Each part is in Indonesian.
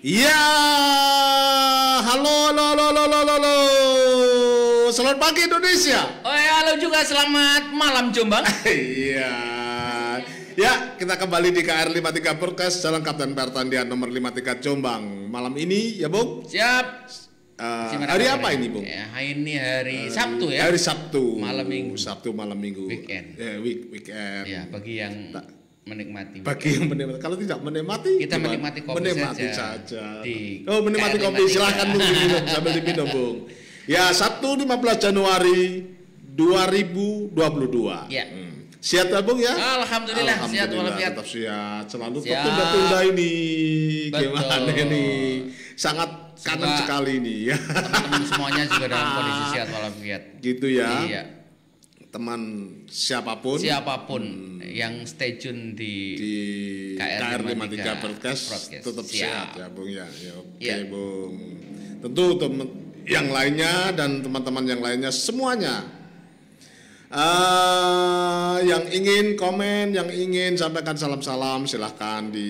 Ya, halo, halo, halo, halo, halo, halo. Selamat pagi Indonesia. Oh ya, halo juga, selamat malam Jombang. Iya. Ya, kita kembali di KR 53 Podcast Jalan Kapten Pertandian nomor 53 Jombang. Malam ini ya, Bung? Siap. Hari apa ini, Bung? Ya, ini hari Sabtu ya. Hari Sabtu. Malam Minggu. Sabtu malam Minggu. Weekend. Weekend. Ya, bagi yang menikmati. Bagi yang menikmati. Kalau tidak menikmati, kita menikmati kopi saja. KR Menikmati kopi. 53. Silahkan Bung diminum sambil diminum, Bung. Ya, Sabtu 15 Januari 2022. Ya. Siap ya, Bung ya? Alhamdulillah, sehat walafiat. Tetap sehat. Selalu Siap. tertunda-tunda ini. Betul. Gimana ini? Sangat kangen sekali ini ya. Teman-teman semuanya juga dalam kondisi sehat walafiat. Gitu ya. Iya. Teman siapapun yang stay tune di KR 53 Podcast tetap sehat ya, Bung ya. Oke, Bung. Tentu teman yang lainnya dan teman-teman yang lainnya semuanya yang ingin komen, yang ingin sampaikan salam-salam, silahkan di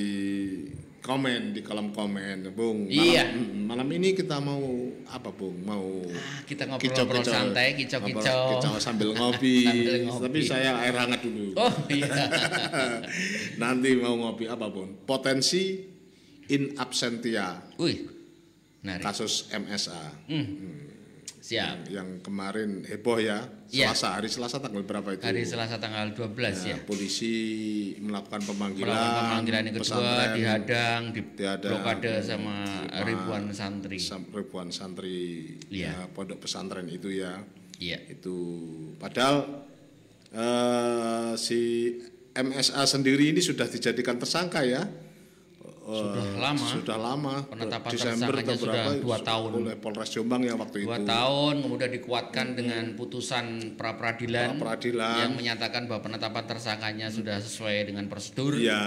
komen di kolom komen, Bung. Malam ini kita mau apa, Bung? Mau kita ngobrol santai, kicau-kicau sambil ngopi. Tapi saya air hangat dulu. Oh iya. Nanti mau ngopi apa, Bung? Potensi in absentia. Menarik. Kasus MSA. Siap. Yang kemarin heboh ya. Hari Selasa tanggal berapa itu? Hari Selasa tanggal 12 ya. Polisi melakukan pemanggilan yang kedua, dihadang, blokade sama ribuan santri. Ribuan santri pondok pesantren itu ya. Iya. Itu padahal si MSA sendiri ini sudah dijadikan tersangka ya. Sudah lama. Penetapan tersangkanya sudah 2 tahun oleh Polres Jombang ya waktu 2 itu. 2 tahun kemudian dikuatkan dengan putusan pra peradilan yang menyatakan bahwa penetapan tersangkanya sudah sesuai dengan prosedur. Ya,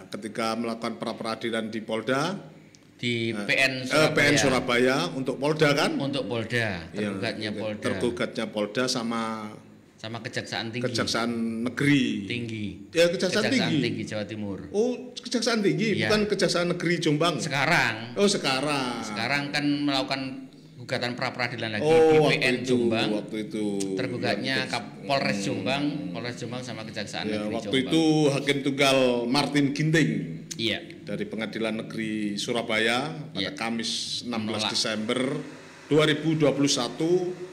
ketika melakukan pra peradilan di Polda, di PN Surabaya untuk Polda kan? Untuk Polda, tergugatnya Polda sama Kejaksaan Tinggi. Kejaksaan Negeri Tinggi. Ya, Kejaksaan Tinggi Jawa Timur. Oh, Kejaksaan Tinggi, bukan Kejaksaan Negeri Jombang. Sekarang. Oh, sekarang. Sekarang kan melakukan gugatan pra peradilan lagi di PN Jombang. Waktu itu. Tergugatnya Polres Jombang sama Kejaksaan Negeri Jombang. Waktu itu Hakim Tunggal Martin Ginting. Iya. Dari Pengadilan Negeri Surabaya pada Kamis 16 Desember 2021.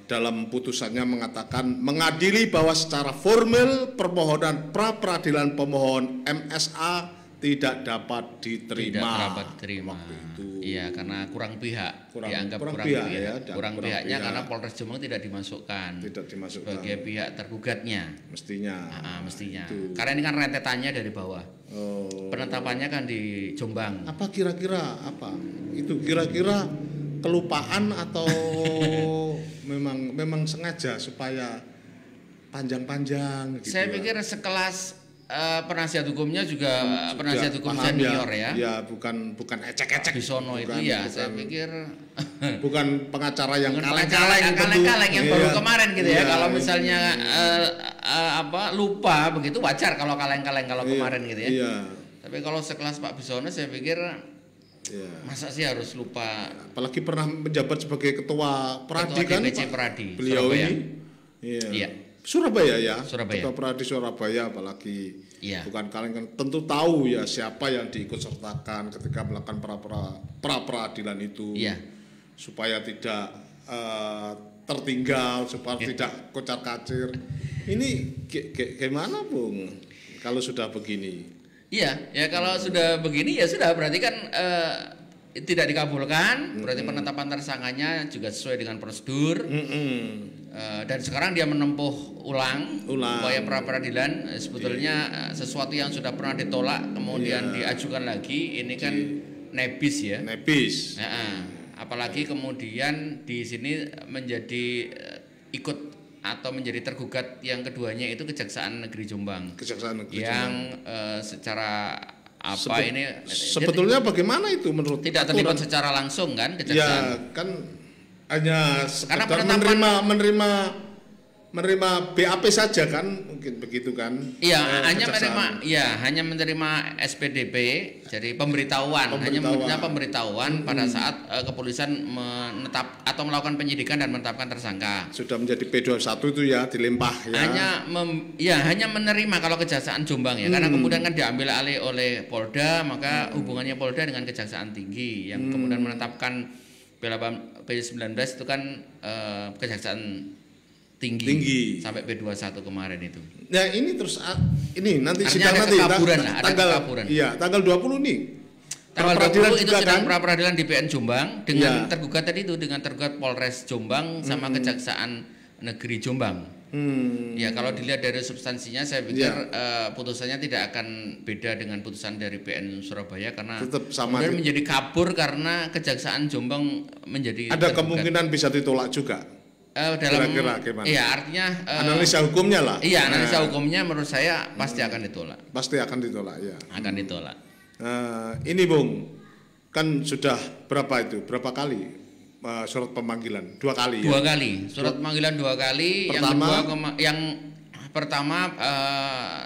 Dalam putusannya mengatakan mengadili bahwa secara formal permohonan pra peradilan pemohon MSA tidak dapat diterima. Waktu itu. Iya, karena kurang pihak. Dianggap kurang pihak. Kurang pihaknya karena Polres Jombang tidak dimasukkan. Sebagai pihak tergugatnya. Mestinya. Mestinya. Karena ini kan rentetannya dari bawah. Penetapannya kan di Jombang. Apa kira-kira apa? Itu kira-kira kelupaan atau memang sengaja supaya panjang-panjang gitu. Saya pikir sekelas penasihat hukumnya juga penasihat hukum senior ya. Ya, bukan ecek-ecek Bisono itu ya, saya pikir bukan pengacara yang kaleng-kaleng yang baru kemarin gitu ya. Kalau misalnya lupa begitu wajar kalau kaleng-kaleng kalau kemarin gitu ya. Iya. Tapi kalau sekelas Pak Bisono saya pikir masa sih harus lupa, apalagi pernah menjabat sebagai ketua Pradi kan DPC Pradi beliau Surabaya. Ini Surabaya ya, Surabaya. Ketua Pradi Surabaya, apalagi bukan kalian kan tentu tahu ya siapa yang diikut sertakan ketika melakukan pra peradilan itu supaya tidak tertinggal, supaya tidak kocar kacir. Ini gimana, Bung, kalau sudah begini? Iya, ya kalau sudah begini ya sudah, berarti kan tidak dikabulkan, berarti penetapan tersangkanya juga sesuai dengan prosedur. Dan sekarang dia menempuh ulang upaya pra peradilan. Sebetulnya sesuatu yang sudah pernah ditolak kemudian diajukan lagi, ini kan nebis ya. Nebis. Apalagi kemudian di sini menjadi ikut atau menjadi tergugat yang keduanya itu Kejaksaan Negeri Jombang. Yang secara sebetulnya bagaimana itu menurut tidak terlibat secara langsung kan Kejaksaan? Ya kan hanya sekedar menerima menerima BAP saja kan, mungkin begitu kan? Iya, hanya menerima SPDP, jadi pemberitahuan. Hanya menerima pemberitahuan pada saat kepolisian melakukan penyidikan dan menetapkan tersangka. Sudah menjadi P21 itu ya, dilempah ya. Hanya menerima kalau Kejaksaan Jombang ya, karena kemudian kan diambil alih oleh Polda, maka hubungannya Polda dengan Kejaksaan Tinggi yang kemudian menetapkan P19 itu kan Kejaksaan tinggi sampai P21 kemarin itu. Nah ini terus ini nanti sidang nanti tanggal 20 nih. Tanggal 20 itu sidang pra peradilan di PN Jombang dengan tergugat tadi itu, dengan tergugat Polres Jombang sama Kejaksaan Negeri Jombang. Ya kalau dilihat dari substansinya saya pikir putusannya tidak akan beda dengan putusan dari PN Surabaya karena tetap sama menjadi kabur karena Kejaksaan Jombang menjadi ada kemungkinan bisa ditolak juga. Kira-kira gimana? Iya, artinya analisa hukumnya lah. Iya, analisa hukumnya menurut saya pasti akan ditolak. Pasti akan ditolak ya. Akan ditolak. Ini Bung, kan sudah berapa kali surat pemanggilan? 2 kali. 2 kali. Surat pemanggilan 2 kali. Yang pertama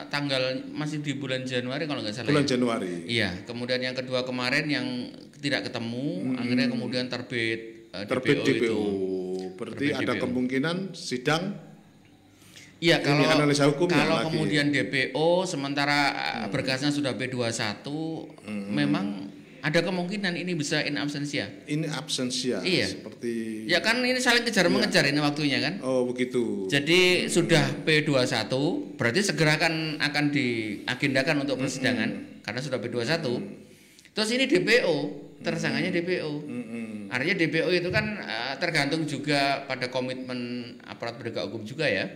tanggal masih di bulan Januari kalau nggak salah. Bulan Januari. Iya. Kemudian yang kedua kemarin yang tidak ketemu, akhirnya kemudian terbit DPO itu. Berarti ada kemungkinan sidang. Iya, kalau lagi. kemudian DPO sementara berkasnya sudah P21, memang ada kemungkinan ini bisa in absentia. In absentia. Iya. Seperti. Ya kan ini saling kejar mengejar ini waktunya kan. Oh begitu. Jadi sudah P21, berarti segera akan diagendakan untuk persidangan karena sudah P21. Terus ini DPO, tersangkanya DPO. Artinya DPO itu kan tergantung juga pada komitmen aparat penegak hukum juga ya.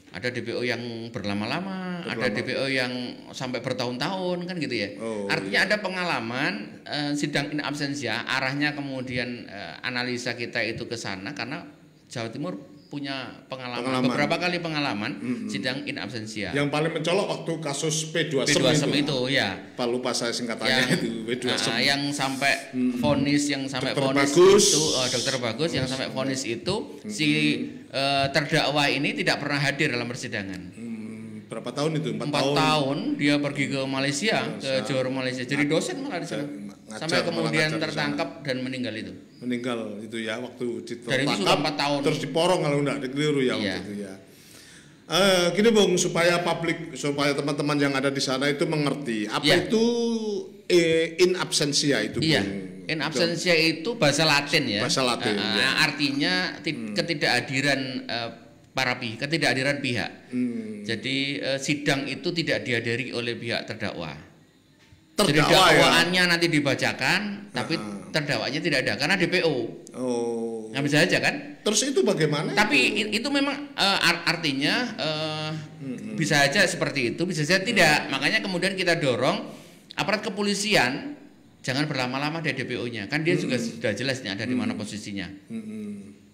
Ada DPO yang berlama-lama, ada DPO yang sampai bertahun-tahun kan gitu ya. Artinya ada pengalaman sidang in absentia, arahnya kemudian analisa kita itu ke sana karena Jawa Timur punya pengalaman. Beberapa kali pengalaman sidang in absentia. Yang paling mencolok waktu kasus P2 itu ya. Pak lupa saya singkatannya itu P2 yang sampai vonis itu Dokter Bagus yang sampai vonis itu si terdakwa ini tidak pernah hadir dalam persidangan. Berapa tahun itu? 4 tahun dia pergi ke Malaysia, ke Johor Malaysia. Jadi dosen malah di sana. Sampai kemudian tertangkap dan meninggal itu. Meninggal itu ya waktu ditangkap. Dan itu sudah 4 tahun. Terus diporong kalau enggak dikeliru ya waktu itu ya. Gini Bung, supaya teman-teman yang ada di sana itu mengerti apa itu in absentia itu Bung. Iya. In absentia itu bahasa Latin ya. Bahasa Latin. Artinya ketidakhadiran ketidakhadiran pihak. Jadi sidang itu tidak dihadiri oleh pihak terdakwa. Jadi dakwaannya nanti dibacakan, tapi terdakwanya tidak ada karena DPO. Nggak bisa aja kan? Terus itu bagaimana? Tapi itu memang artinya bisa aja seperti itu, bisa saja tidak. Makanya kemudian kita dorong aparat kepolisian jangan berlama-lama di DPO-nya. Kan dia juga sudah jelas nih ada di mana posisinya.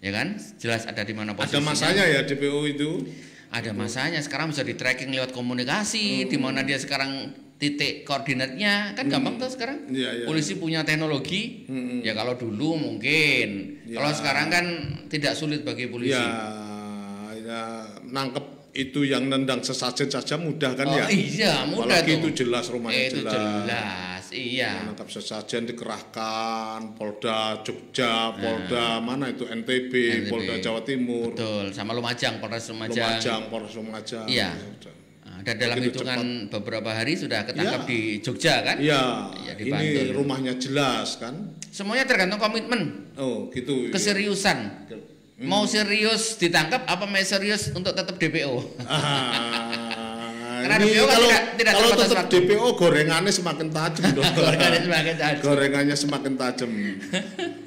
Ya kan? Jelas ada di mana posisinya. Ada masanya ya DPO itu? Ada masanya. Sekarang bisa di tracking lewat komunikasi, di mana dia sekarang titik koordinatnya kan gampang tuh sekarang. Polisi punya teknologi. Ya kalau dulu mungkin. Kalau sekarang kan tidak sulit bagi polisi. Ya nangkep itu yang nendang sesajen saja mudah kan ya. Iya, mudah. Apalagi itu jelas rumahnya itu jelas. Iya. Menangkap sesajen dikerahkan Polda Jogja, Polda mana itu NTB, Polda Jawa Timur. Betul, sama Lumajang, Polres Lumajang. Polres Lumajang. Iya. Dan dalam hitungan beberapa hari sudah ketangkap di Jogja kan? Iya. Ini rumahnya jelas kan? Semuanya tergantung komitmen. Oh, gitu. Keseriusan. Mau serius ditangkap apa mau serius untuk tetap DPO? Karena DPO kan kalau tetap DPO gorengannya semakin tajam dong. Gorengannya semakin tajam.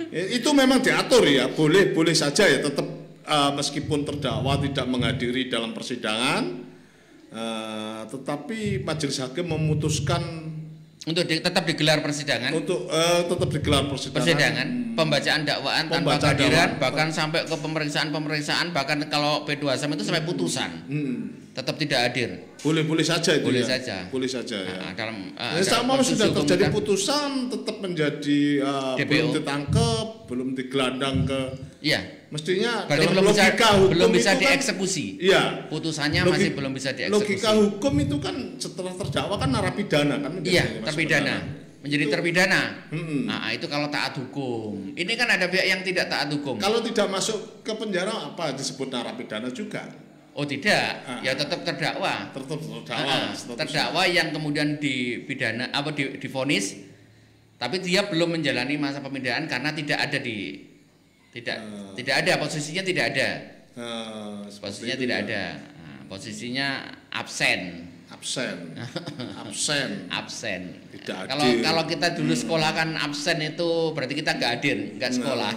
Itu memang diatur ya, boleh saja ya tetap meskipun terdakwa tidak menghadiri dalam persidangan, tetapi majelis hakim memutuskan untuk tetap digelar persidangan. Untuk tetap digelar persidangan. Pembacaan dakwaan tanpa kehadiran, bahkan sampai ke pemeriksaan, bahkan kalau P2 itu sampai putusan. Tetap tidak hadir. Boleh saja itu. Boleh ya. saja. Boleh saja ya. Dalam sama sudah terjadi putusan tetap menjadi belum ditangkap, belum digelandang ke. Iya. Mestinya berarti dalam logika hukum belum bisa itu dieksekusi. Kan, iya. Putusannya masih belum bisa dieksekusi. Logika hukum itu kan setelah terdakwa kan narapidana kan. Iya, terpidana. Menjadi terpidana. Nah, itu kalau taat hukum. Ini kan ada pihak yang tidak taat hukum. Kalau tidak masuk ke penjara apa disebut narapidana juga? Oh tidak, ya tetap terdakwa. Tetap terdakwa. Terdakwa yang kemudian dipidana divonis, tapi dia belum menjalani masa pemindahan karena tidak ada tidak ada posisinya tidak ada. Posisinya tidak ada. Nah, posisinya absen. Absen. Kalau kita dulu sekolah kan absen itu berarti kita nggak hadir, nggak sekolah.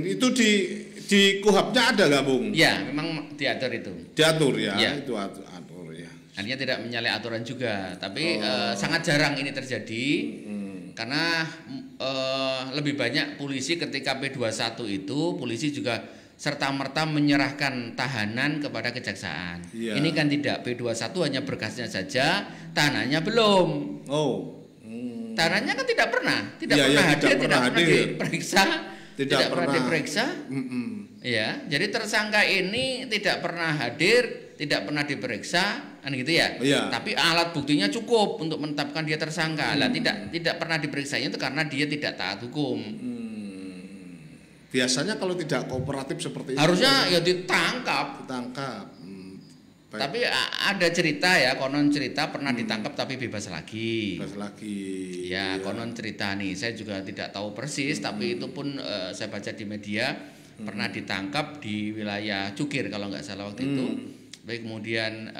Itu di KUHP-nya ada nggak, Bung? Ya, memang diatur itu. Diatur ya, itu atur ya. Artinya tidak menyalahi aturan juga, tapi sangat jarang ini terjadi karena lebih banyak polisi ketika P21 itu polisi juga serta-merta menyerahkan tahanan kepada kejaksaan. Ya. Ini kan tidak, P21 hanya berkasnya saja, tahanannya belum. Tahanannya kan tidak pernah hadir, tidak pernah diperiksa, tidak pernah diperiksa. Ya, jadi tersangka ini tidak pernah hadir, tidak pernah diperiksa, kan gitu ya. Tapi alat buktinya cukup untuk menetapkan dia tersangka. Lah tidak pernah diperiksanya itu karena dia tidak taat hukum. Biasanya kalau tidak kooperatif seperti harusnya itu ya ditangkap. Tapi ada cerita ya, konon cerita pernah ditangkap tapi bebas lagi. Ya, konon cerita nih, saya juga tidak tahu persis, tapi itu pun saya baca di media pernah ditangkap di wilayah Cukir kalau nggak salah waktu itu. Baik, kemudian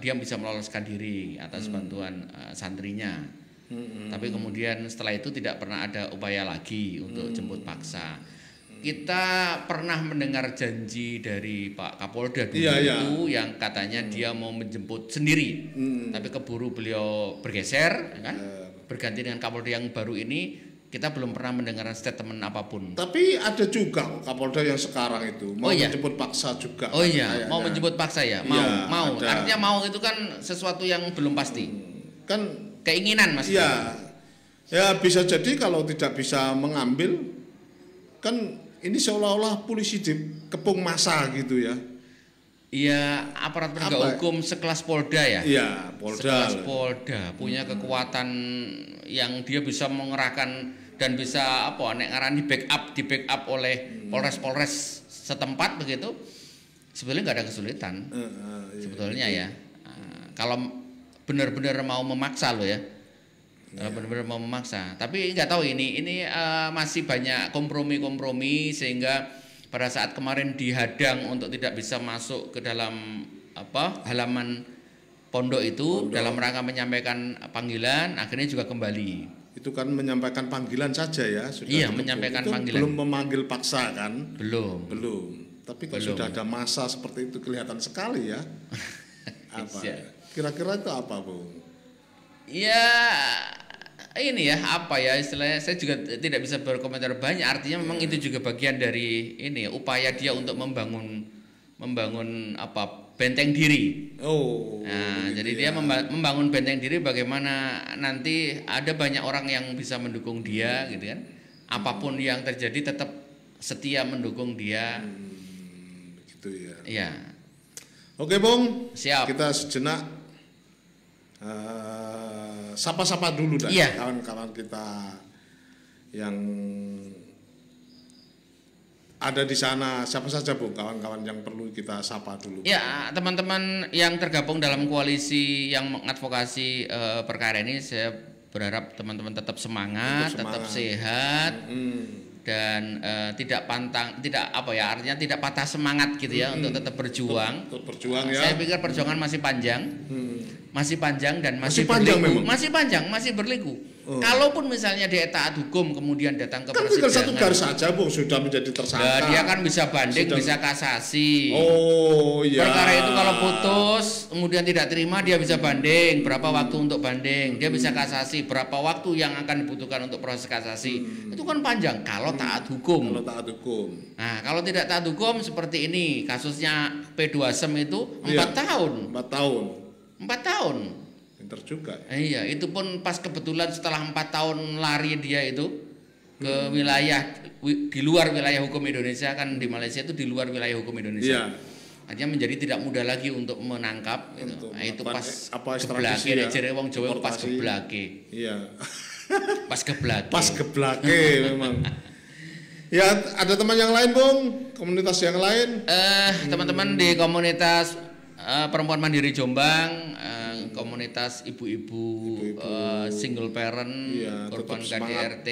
dia bisa meloloskan diri atas bantuan santrinya. Tapi kemudian setelah itu tidak pernah ada upaya lagi untuk jemput paksa. Kita pernah mendengar janji dari Pak Kapolda dulu itu yang katanya dia mau menjemput sendiri, tapi keburu beliau bergeser, kan? Berganti dengan Kapolda yang baru ini, kita belum pernah mendengar statement apapun. Tapi ada juga Kapolda yang sekarang itu mau menjemput paksa juga. Oh iya, mau menjemput paksa ya, mau. Ada. Artinya mau itu kan sesuatu yang belum pasti. Kan keinginan Mas. Ya bisa jadi kalau tidak bisa mengambil, kan ini seolah-olah polisi dikepung massa gitu ya. Iya, aparat penegak hukum sekelas Polda ya. Iya, Polda. Sekelas Polda punya kekuatan yang dia bisa mengerahkan dan bisa nek ngaran di backup oleh Polres setempat begitu. Sebetulnya nggak ada kesulitan. Sebetulnya ya. Kalau benar-benar mau memaksa loh ya. Benar-benar mau memaksa, tapi nggak tahu ini masih banyak kompromi sehingga pada saat kemarin dihadang untuk tidak bisa masuk ke dalam halaman pondok itu dalam rangka menyampaikan panggilan, akhirnya juga kembali. Itu kan menyampaikan panggilan saja ya, sudah. Iya, menyampaikan panggilan. Belum memanggil paksa kan? Belum. Tapi kalau sudah ada massa seperti itu kelihatan sekali ya. Kira-kira itu apa, Bung? Ya ini ya istilahnya saya juga tidak bisa berkomentar banyak, artinya memang itu juga bagian dari upaya dia untuk membangun benteng diri. Jadi dia membangun benteng diri bagaimana nanti ada banyak orang yang bisa mendukung dia gitu kan. Apapun yang terjadi tetap setia mendukung dia. Gitu ya. Iya. Oke, Bung. Siap. Kita sejenak sapa-sapa dulu dah kawan-kawan kita yang ada di sana. Siapa saja, Bung, kawan-kawan yang perlu kita sapa dulu? Ya, teman-teman yang tergabung dalam koalisi yang mengadvokasi perkara ini, saya berharap teman-teman tetap semangat. Tetap sehat. Dan tidak artinya tidak patah semangat gitu ya, untuk tetap berjuang. Ya. Saya pikir perjuangan masih panjang. Masih panjang dan masih berliku. Masih berliku. Kalaupun misalnya dia taat hukum kemudian datang ke persidangan. Kan tinggal satu garis saja, Bung, sudah menjadi tersangka. Dia kan bisa banding, bisa kasasi. Iya. Perkara itu kalau putus kemudian tidak terima, dia bisa banding, berapa waktu untuk banding, dia bisa kasasi, berapa waktu yang akan dibutuhkan untuk proses kasasi. Itu kan panjang kalau taat hukum. Nah, kalau tidak taat hukum seperti ini, kasusnya P2SM itu 4 tahun. 4 tahun. Pinter juga. Iya, itu pun pas kebetulan setelah 4 tahun lari dia itu. ke wilayah di luar wilayah hukum Indonesia, kan di Malaysia itu di luar wilayah hukum Indonesia. Artinya menjadi tidak mudah lagi untuk menangkap gitu. Nah, itu pas geblake nek jere wong Jawa pas geblake. Iya. Pas geblake. Pas geblake memang. Ya, ada teman yang lain, Bung? Komunitas yang lain? Teman-teman di komunitas perempuan mandiri Jombang, komunitas ibu-ibu single parent, korban KDRT,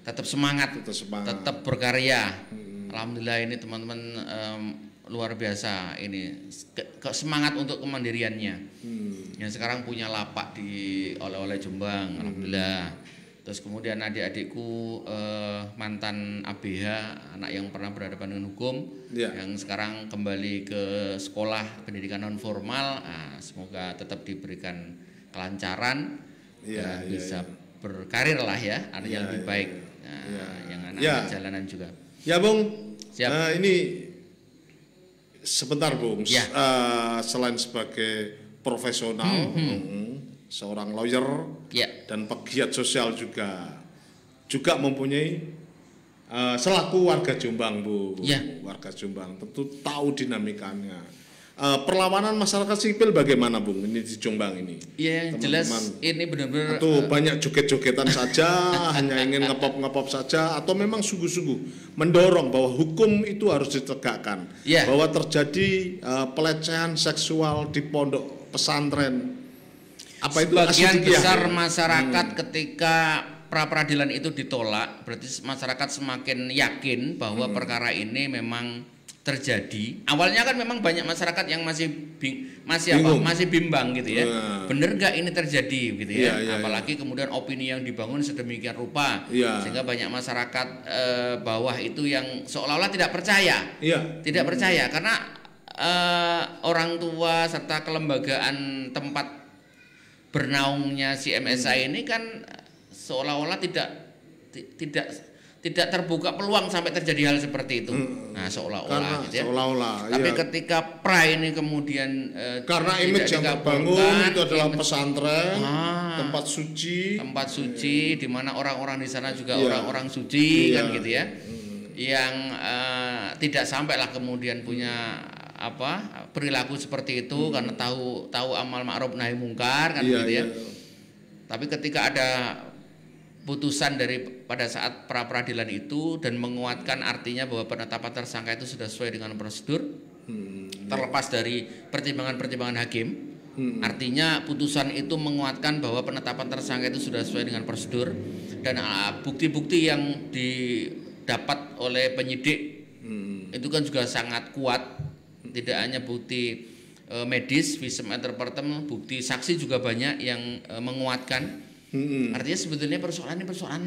tetap semangat, tetap berkarya. Alhamdulillah ini teman-teman luar biasa ini semangat untuk kemandiriannya. Yang sekarang punya lapak di oleh-oleh Jombang, alhamdulillah. Terus kemudian adik-adikku mantan ABH, anak yang pernah berhadapan dengan hukum, yang sekarang kembali ke sekolah pendidikan non formal, semoga tetap diberikan kelancaran dan bisa berkarir lah ya, ada yang lebih baik. Yang anak jalanan juga. Ya Bung, siap. Ini sebentar Bung, selain sebagai profesional, seorang lawyer dan pegiat sosial juga mempunyai selaku warga Jombang Bu, warga Jombang tentu tahu dinamikanya. Perlawanan masyarakat sipil bagaimana Bung ini di Jombang ini? Ya yang jelas ini benar-benar atau banyak joget-jogetan saja, hanya ingin ngepop-ngepop saja, atau memang sungguh-sungguh mendorong bahwa hukum itu harus ditegakkan, bahwa terjadi pelecehan seksual di pondok pesantren. Apa itu? Sebagian besar masyarakat ketika pra-peradilan itu ditolak, berarti masyarakat semakin yakin bahwa perkara ini memang terjadi. Awalnya kan memang banyak masyarakat yang masih bimbang gitu ya. Bener nggak ini terjadi gitu ya. Apalagi kemudian opini yang dibangun sedemikian rupa sehingga banyak masyarakat bawah itu yang seolah-olah tidak percaya. Tidak percaya karena orang tua serta kelembagaan tempat bernaungnya si MSI ini kan seolah-olah tidak terbuka peluang sampai terjadi hal seperti itu. Nah, seolah-olah gitu ya. Tapi ketika pra ini kemudian karena image yang terbangun itu adalah pesantren, tempat suci di mana orang-orang di sana juga orang-orang suci kan gitu ya. Yang tidak sampailah kemudian punya perilaku seperti itu karena tahu amal ma'ruf nahi mungkar kan gitu ya. Tapi ketika ada putusan pada saat pra-peradilan itu dan menguatkan artinya bahwa penetapan tersangka itu sudah sesuai dengan prosedur, terlepas dari pertimbangan-pertimbangan hakim, artinya putusan itu menguatkan bahwa penetapan tersangka itu sudah sesuai dengan prosedur dan bukti-bukti yang didapat oleh penyidik itu kan juga sangat kuat, tidak hanya bukti medis, visum et repertum, bukti saksi juga banyak yang menguatkan. Artinya sebetulnya persoalan ini persoalan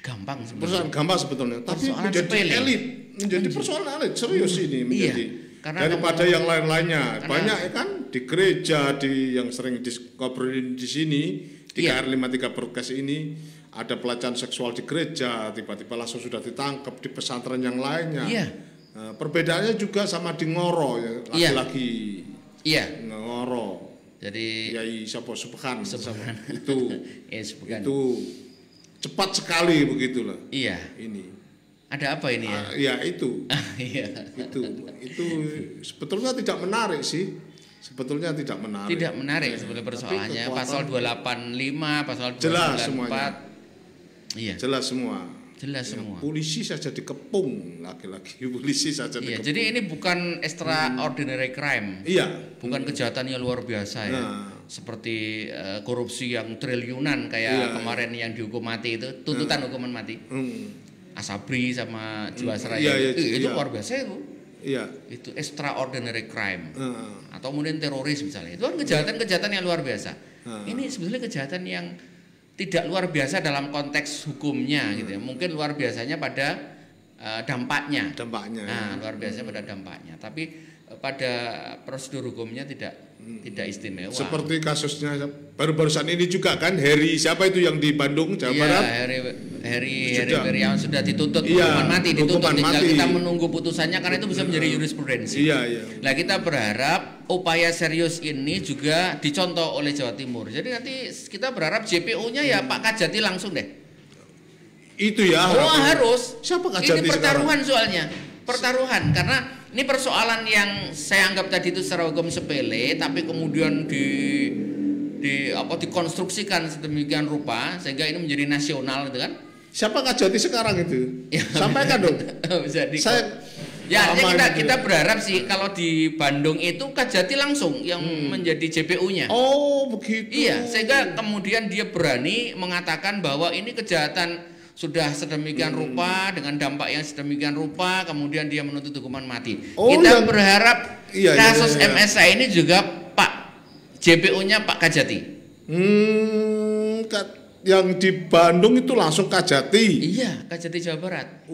gampang sebetulnya. Persoalan gampang sebetulnya, tapi menjadi elit, menjadi persoalan elit serius ini menjadi. Karena daripada yang lain-lainnya. Banyak kan di gereja, yang sering dikobrolin di sini di KR53 Broadcast ini ada pelecehan seksual di gereja, tiba-tiba langsung sudah ditangkap di pesantren yang lainnya. Perbedaannya juga sama di Ngoro ya, laki-laki. Ngoro. Jadi Yai Subhan itu itu cepat sekali begitulah. Ini ada apa ini ya? Itu sebetulnya tidak menarik sih. Sebetulnya tidak menarik. Tidak menarik sebetulnya persoalannya. Pasal 285, pasal 294. Jelas semuanya. Jelas semua. Polisi saja dikepung laki-laki, polisi saja dikepung. Jadi ini bukan extraordinary crime. Bukan kejahatan yang luar biasa ya. Seperti korupsi yang triliunan kayak kemarin yang dihukum mati itu, tuntutan hukuman mati. Asabri sama Jiwasraya itu luar biasa itu. Itu extraordinary crime. Atau kemudian teroris misalnya. Itu kan kejahatan-kejahatan yang luar biasa. Ini sebetulnya kejahatan yang tidak luar biasa dalam konteks hukumnya gitu ya. Mungkin luar biasanya pada dampaknya. Luar biasa pada dampaknya. Tapi pada prosedur hukumnya tidak istimewa. Seperti kasusnya baru-barusan ini juga kan Heri siapa itu yang di Bandung Jawa Barat? Heri yang sudah dituntut hukuman mati, tinggal kita menunggu putusannya karena itu bisa menjadi jurisprudensi. Nah, kita berharap upaya serius ini juga dicontoh oleh Jawa Timur. Jadi nanti kita berharap JPO-nya ya Pak Kajati langsung deh. Itu ya. Oh harus. Siapa Kajati ini pertaruhan sekarang? soalnya. Pertaruhan karena ini persoalan yang saya anggap tadi itu secara hukum sepele, tapi kemudian dikonstruksikan sedemikian rupa sehingga ini menjadi nasional gitu kan. Siapa Kajati sekarang itu? Ya, sampaikan dong. Kita berharap sih kalau di Bandung itu Kajati langsung yang menjadi JPU-nya. Oh begitu. Iya, sehingga kemudian dia berani mengatakan bahwa ini kejahatan sudah sedemikian rupa dengan dampak yang sedemikian rupa, kemudian dia menuntut hukuman mati. Kita berharap kasus MSA ini juga Pak JPU-nya Pak Kajati. Yang di Bandung itu langsung Kajati. Iya, Kajati Jawa Barat.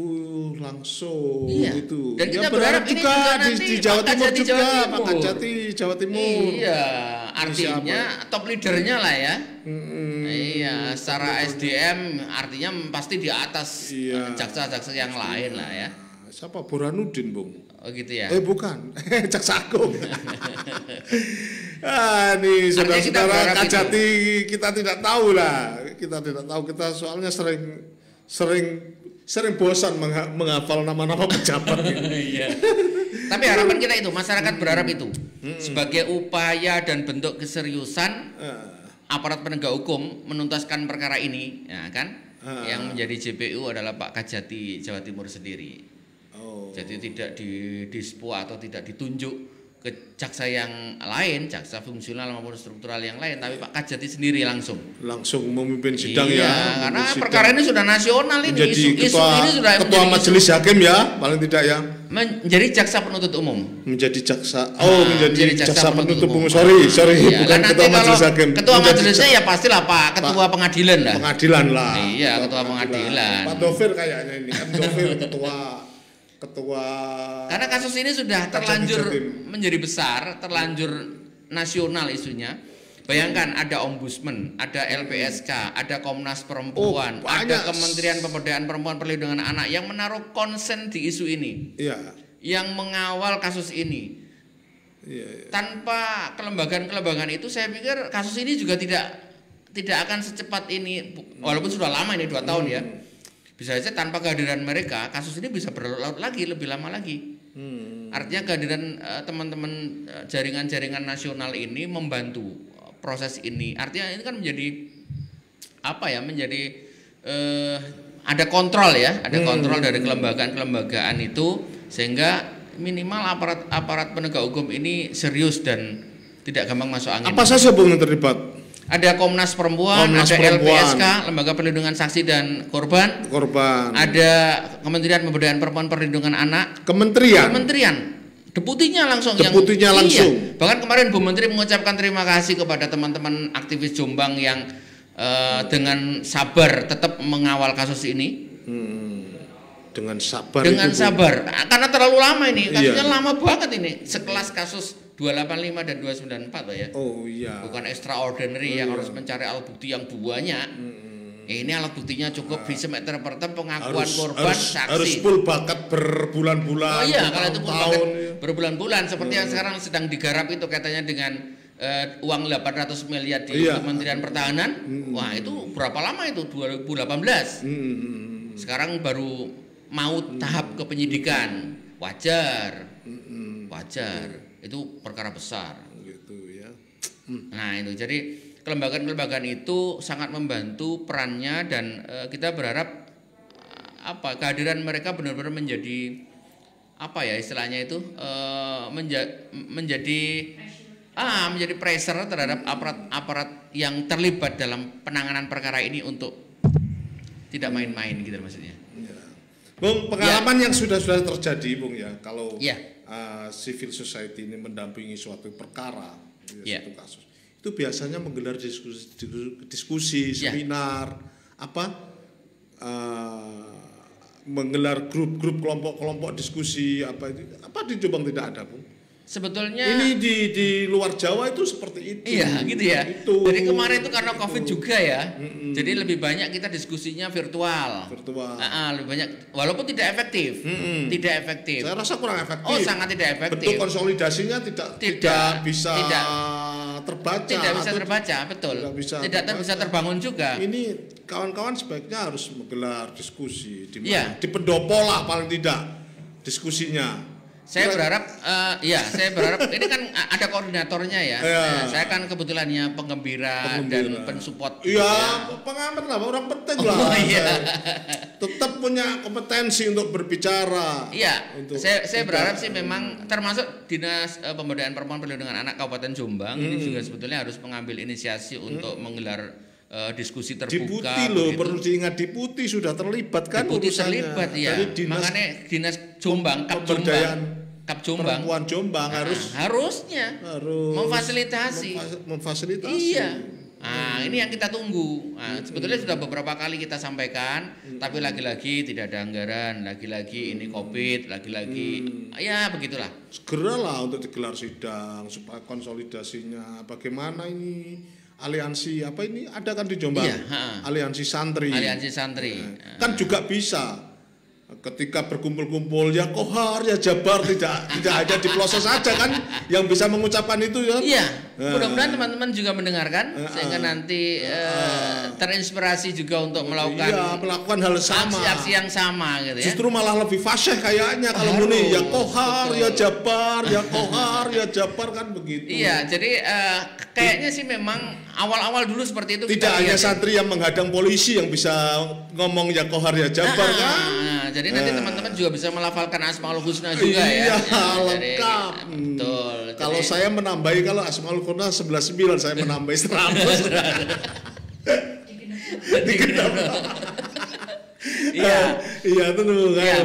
Langsung itu. Dan kita berharap juga di Jawa Timur juga Pak Kajati Jawa Timur. Iya, artinya top leadernya lah ya. Iya, secara SDM artinya pasti di atas jaksa-jaksa yang lain lah ya. Siapa? Burhanuddin, Bung. Oh gitu ya. Bukan. Jaksa Agung. Nih saudara-saudara Kajati kita tidak tahu lah. Kita tidak tahu, kita soalnya sering bosan menghafal nama-nama pejabat. Iya. Tapi harapan kita itu, masyarakat berharap itu sebagai upaya dan bentuk keseriusan aparat penegak hukum menuntaskan perkara ini, ya kan? Yang menjadi JPU adalah Pak Kajati Jawa Timur sendiri. Jadi tidak didispo atau tidak ditunjuk ke jaksa yang lain, jaksa fungsional maupun struktural yang lain, tapi Pak Kajati sendiri langsung memimpin sidang ya. Karena perkara ini sudah nasional ini, isu ini sudah ketua majelis hakim ya, paling tidak ya. Menjadi jaksa penuntut umum. Menjadi jaksa. Menjadi jaksa penuntut umum. Sorry, iya, bukan ketua majelis hakim. Ketua majelisnya ya pastilah Pak ketua pengadilan lah. Pengadilan lah. Iya, ketua pengadilan. Pak Dovir kayaknya ini, Dovir ketua karena kasus ini sudah terlanjur menjadi besar, terlanjur nasional isunya. Bayangkan ada ombudsman, ada LPSK, ada Komnas Perempuan, ada Kementerian Pemberdayaan Perempuan Perlindungan Anak yang menaruh konsen di isu ini, yang mengawal kasus ini. Tanpa kelembagaan-kelembagaan itu, saya pikir kasus ini juga tidak akan secepat ini, walaupun sudah lama ini 2 tahun ya. Bisa saja tanpa kehadiran mereka kasus ini bisa berlarut lagi, lebih lama lagi. Artinya kehadiran teman-teman jaringan-jaringan nasional ini membantu proses ini. Artinya ini kan menjadi ada kontrol ya, ada kontrol dari kelembagaan itu, sehingga minimal aparat penegak hukum ini serius dan tidak gampang masuk angin. Apa saja Bung yang terlibat? Ada Komnas Perempuan, ada LPSK, Lembaga Perlindungan Saksi dan Korban. Ada Kementerian Pemberdayaan Perempuan Perlindungan Anak. Kementerian. Deputinya langsung. Iya. Bahkan kemarin Bu Menteri mengucapkan terima kasih kepada teman-teman aktivis Jombang yang dengan sabar tetap mengawal kasus ini. Dengan sabar. Karena terlalu lama ini. Kasusnya lama banget ini. Sekelas kasus 285 dan 294 Pak ya. Bukan extraordinary yang harus mencari alat bukti yang banyak. Ini alat buktinya cukup bisa interpreter pengakuan korban, saksi. Harus full bakat berbulan-bulan. Kalau itu full bakat berbulan-bulan seperti yang sekarang sedang digarap itu katanya dengan uang 800 miliar di Kementerian Pertahanan. Wah, itu berapa lama itu? 2018. Sekarang baru mau tahap kepenyidikan. Wajar. Itu perkara besar gitu ya. Nah itu jadi kelembagaan itu sangat membantu perannya, dan kita berharap kehadiran mereka benar-benar menjadi istilahnya itu menjadi pressure terhadap aparat yang terlibat dalam penanganan perkara ini untuk tidak main-main gitu maksudnya. Bung, pengalaman yang sudah terjadi Bung ya, kalau civil society ini mendampingi suatu perkara, suatu kasus, itu biasanya menggelar diskusi seminar, menggelar grup-grup kelompok-kelompok diskusi apa di Jombang tidak ada Bung? Sebetulnya ini di luar Jawa itu seperti itu. Iya, gitu ya. Jadi kemarin itu karena Covid juga ya. Jadi lebih banyak kita diskusinya virtual. Lebih banyak, walaupun tidak efektif. Tidak efektif. Saya rasa kurang efektif. Sangat tidak efektif. Bentuk konsolidasinya tidak bisa terbaca. Tidak bisa terbaca, betul. Tidak bisa terbangun juga. Ini kawan-kawan sebaiknya harus menggelar diskusi di pendopo lah paling tidak diskusinya. Saya berharap ini kan ada koordinatornya ya. Saya kan kebetulannya penggembira dan pensupport. Iya, pengamat lah, orang penting lah. Tetap punya kompetensi untuk berbicara. Iya, saya berharap sih memang termasuk Dinas Pemberdayaan Perempuan Perlindungan Anak Kabupaten Jombang ini juga sebetulnya harus mengambil inisiasi untuk menggelar diskusi terbuka. Deputi loh, perlu diingat Deputi sudah terlibat kan. Deputi terlibat ya. Makanya Dinas Jombang, Kap Jombang, Perempuan Jombang harusnya memfasilitasi. Iya. Nah, ini yang kita tunggu. Nah, sebetulnya sudah beberapa kali kita sampaikan, tapi lagi-lagi tidak ada anggaran, lagi-lagi ini Covid, lagi-lagi ya begitulah. Segeralah untuk digelar sidang supaya konsolidasinya bagaimana ini. Aliansi apa ini ada kan di Jombang? Aliansi Santri. Kan juga bisa. Ketika berkumpul-kumpul ya kohar ya jabar tidak hanya di pelosok saja kan yang bisa mengucapkan itu ya. Iya. Mudah-mudahan teman-teman juga mendengarkan sehingga nanti terinspirasi juga untuk melakukan hal sama. Aksi-aksi yang sama gitu ya. Justru malah lebih fasih kayaknya kalau muni ya kohar ya jabar ya kohar ya jabar kan begitu. Iya, jadi kayaknya sih memang awal-awal dulu seperti itu. Tidak hanya santri yang menghadang polisi yang bisa ngomong ya kohar ya jabar kan. Jadi nanti teman-teman juga bisa melafalkan Asmaul Husna juga ya. Iya, lengkap. Betul. Kalau saya menambahi kalau Asmaul Husna 11 saya menambahi 100. Iya tentu kan. Iya,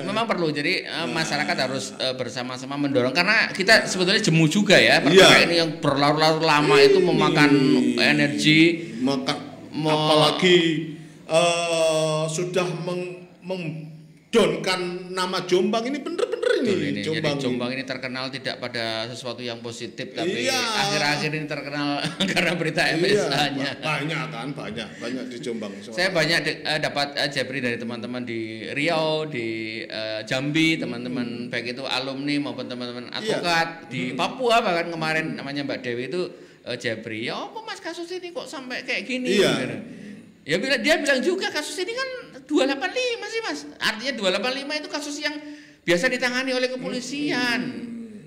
memang perlu. Jadi masyarakat harus bersama-sama mendorong karena kita sebetulnya jemu juga ya. Perkara ini yang berlarut-larut lama itu memakan energi, apalagi sudah mendonkan nama Jombang ini bener-bener ini. Jombang ini terkenal tidak pada sesuatu yang positif, tapi akhir-akhir ini terkenal karena berita MSA-nya. Banyak di Jombang. Saya banyak dapat jabri dari teman-teman di Riau, di Jambi, teman-teman baik itu alumni maupun teman-teman advokat di Papua, bahkan kemarin namanya Mbak Dewi itu jabri. Ya apa Mas kasus ini kok sampai kayak gini? Ya dia bilang juga kasus ini kan 285 sih Mas. Artinya 285 itu kasus yang biasa ditangani oleh kepolisian.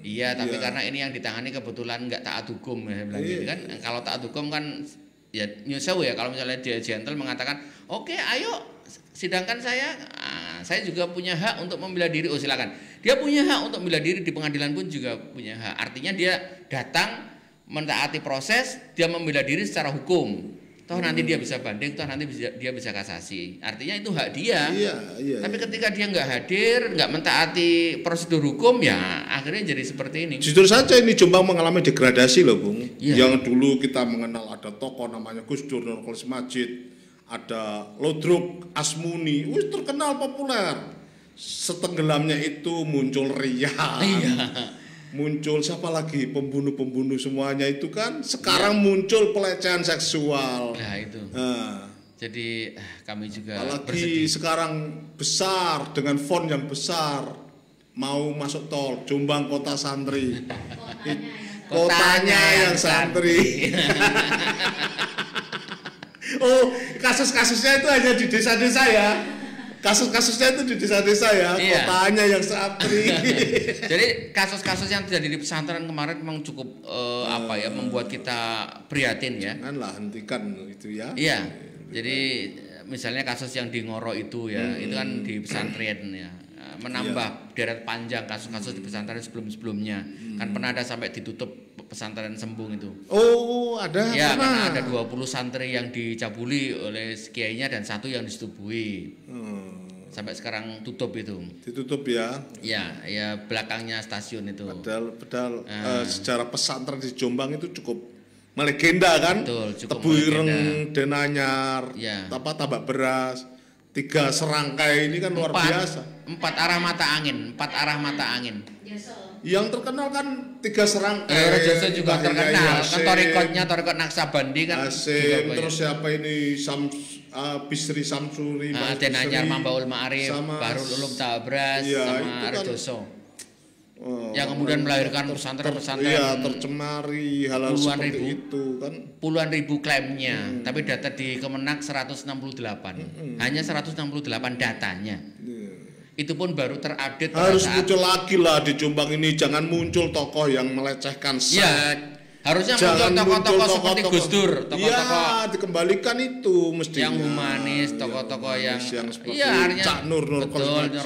Iya, tapi karena ini yang ditangani kebetulan nggak taat hukum ya bilang gitu kan. Kalau taat hukum kan ya nyusah ya kalau misalnya dia gentle mengatakan, "Oke, ayo sidangkan saya. Saya juga punya hak untuk membela diri." Oh, silakan. Dia punya hak untuk membela diri di pengadilan pun juga punya hak. Artinya dia datang mentaati proses, dia membela diri secara hukum. Toh nanti dia bisa banding, toh nanti dia bisa kasasi. Artinya itu hak dia. Tapi ketika dia nggak hadir, nggak mentaati prosedur hukum, ya akhirnya jadi seperti ini. Jujur saja ini Jombang mengalami degradasi loh, Bung. Yang dulu kita mengenal ada tokoh namanya Gus Dur Nurkolis Majid, ada Lodruk Asmuni, terkenal populer. Setenggelamnya itu muncul Rian. Muncul siapa lagi pembunuh-pembunuh semuanya itu kan sekarang muncul pelecehan seksual. Nah itu. Jadi kami juga apalagi sekarang besar dengan font yang besar mau masuk tol Jombang Kota Santri. Kotanya yang santri. Oh, kasus-kasusnya itu hanya di desa-desa ya. Kasus-kasusnya itu di desa-desa ya, kotanya yang santri. Jadi kasus-kasus yang terjadi di pesantren kemarin memang cukup membuat kita prihatin ya. Janganlah hentikan itu ya. Iya. Jadi misalnya kasus yang di Ngoro itu ya, itu kan di pesantren ya. Menambah deret panjang kasus-kasus di pesantren sebelum-sebelumnya. Kan pernah ada sampai ditutup pesantren Sembung itu. Oh, ada. Ya, karena ada 20 santri yang dicabuli oleh kiainya dan 1 yang disetubui. Sampai sekarang tutup itu. Ditutup ya. Ya belakangnya stasiun itu. Padahal sejarah pesantren di Jombang itu cukup melegenda kan. Betul, cukup Tebu Ireng, Denanyar, Tabak Beras, 3 serangkai ini kan luar biasa. 4 arah mata angin. Yang terkenal kan 3 serangkai. Rajoso juga terkenal. Kan Torikot Naksabandi kan. Terus siapa ini Bisri Samsuri, Denanyar Mambaul Ma'arif, Bahrul Ulum Tabras sama Rajoso. yang kemudian melahirkan pesantren-pesantren tercemari hal-hal seperti itu kan. Puluhan ribu klaimnya, tapi data di Kemenak 168. Hanya 168 datanya. Itu pun baru terupdate harus muncul lagi lah di Jombang ini, jangan muncul tokoh yang melecehkan seks. Harusnya muncul tokoh-tokoh seperti Gus Dur, tokoh-tokoh dikembalikan itu mestinya. Yang humanis, tokoh-tokoh yang Cak Nur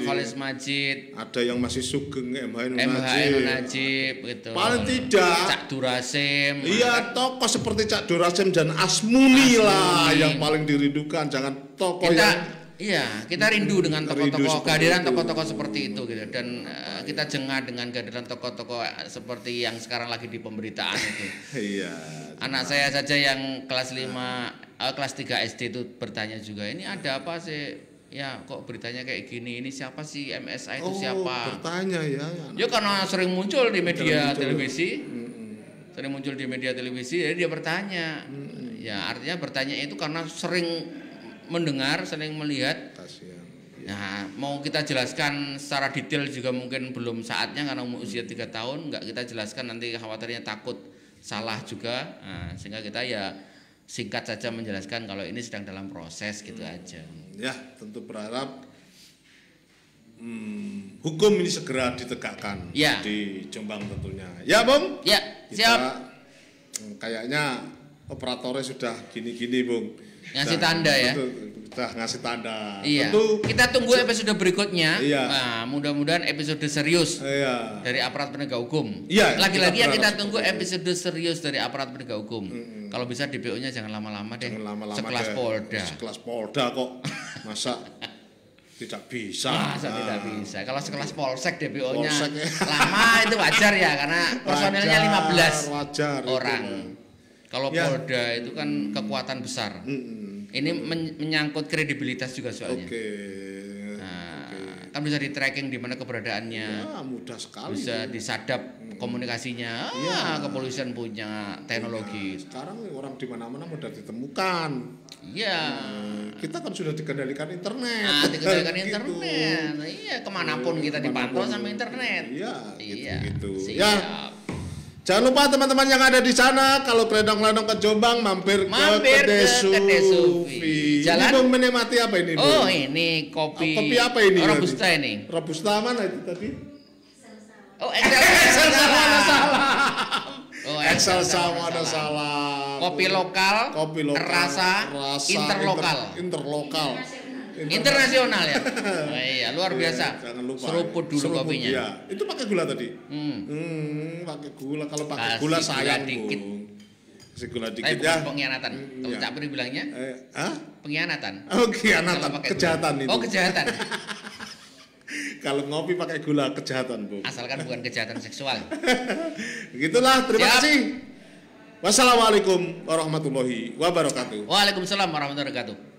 Khalis Majid. Ada yang masih Sugeng MH Najib gitu. Paling tidak Cak Durasim. Iya, tokoh seperti Cak Durasim dan Asmuni lah yang paling dirindukan, jangan tokoh yang kita rindu dengan tokoh-tokoh, kehadiran tokoh-tokoh seperti itu gitu, dan kita jengah dengan kehadiran tokoh-tokoh seperti yang sekarang lagi di pemberitaan itu. Iya. Anak saya saja yang kelas 3 SD itu bertanya juga, ini ada apa sih? Ya kok beritanya kayak gini, ini siapa sih MSI itu siapa? Bertanya ya. Ya karena sering muncul di media televisi. Sering muncul di media televisi, jadi dia bertanya. Ya artinya bertanya itu karena sering mendengar, sering melihat. Nah, mau kita jelaskan secara detail juga mungkin belum saatnya karena usia 3 tahun, nggak kita jelaskan nanti khawatirnya takut salah juga. Nah, sehingga kita ya singkat saja menjelaskan kalau ini sedang dalam proses gitu aja. Ya, tentu berharap hukum ini segera ditegakkan di Jombang tentunya. Ya, Bung? Ya, siap. Kayaknya operatornya sudah gini-gini, Bung. Ngasih tanda ya. Sudah ngasih tanda. Iya. Tentu kita tunggu episode berikutnya. Iya. Nah, mudah-mudahan episode serius dari aparat penegak hukum. Iya. Lagi-lagi yang kita tunggu episode serius dari aparat penegak hukum. Kalau bisa DPO-nya jangan lama-lama deh. Jangan lama-lama sekelas Polda. Sekelas Polda kok. Masa tidak bisa. Masa tidak bisa. Kalau sekelas Polsek DPO-nya lama itu wajar ya, karena personilnya 15 orang. Kalau Polda itu kan kekuatan besar. Ini menyangkut kredibilitas juga soalnya. Kan bisa di tracking di mana keberadaannya. Ya, mudah sekali. Bisa disadap komunikasinya. Kepolisian punya teknologi. Sekarang orang di mana-mana mudah ditemukan. Iya. Kita kan sudah dikendalikan internet. Dikendalikan internet. Iya, kemanapun kita dipantau sama internet. Iya. Gitu. Ya. Jangan lupa teman-teman yang ada di sana, kalau keledong-keledong ke Jombang mampir ke Kedai Sufi. Jalan. Ini Bung menikmati apa ini, Bung? Oh, ini kopi. Kopi apa ini? Robusta ini. Robusta mana itu tadi? Oh, Excel ada salah. Oh, Excel sama ada salah. Kopi lokal. Rasa interlokal. Internasional ya. Oh, iya, luar biasa. Jangan lupa. Seruput dulu kopinya. Ya. Itu pakai gula tadi. Pakai gula. Kalau pakai gula sayang dikit. Kasih gula dikit ya. Pengkhianatan. Kalau Cak Pri bilangnya? Pengkhianatan. Oh, khianatan. Kejahatan itu. Oh, kejahatan. Kalau ngopi pakai gula kejahatan, Bu. Asalkan bukan kejahatan seksual. Begitulah, terima kasih. Wassalamualaikum warahmatullahi wabarakatuh. Waalaikumsalam warahmatullahi wabarakatuh.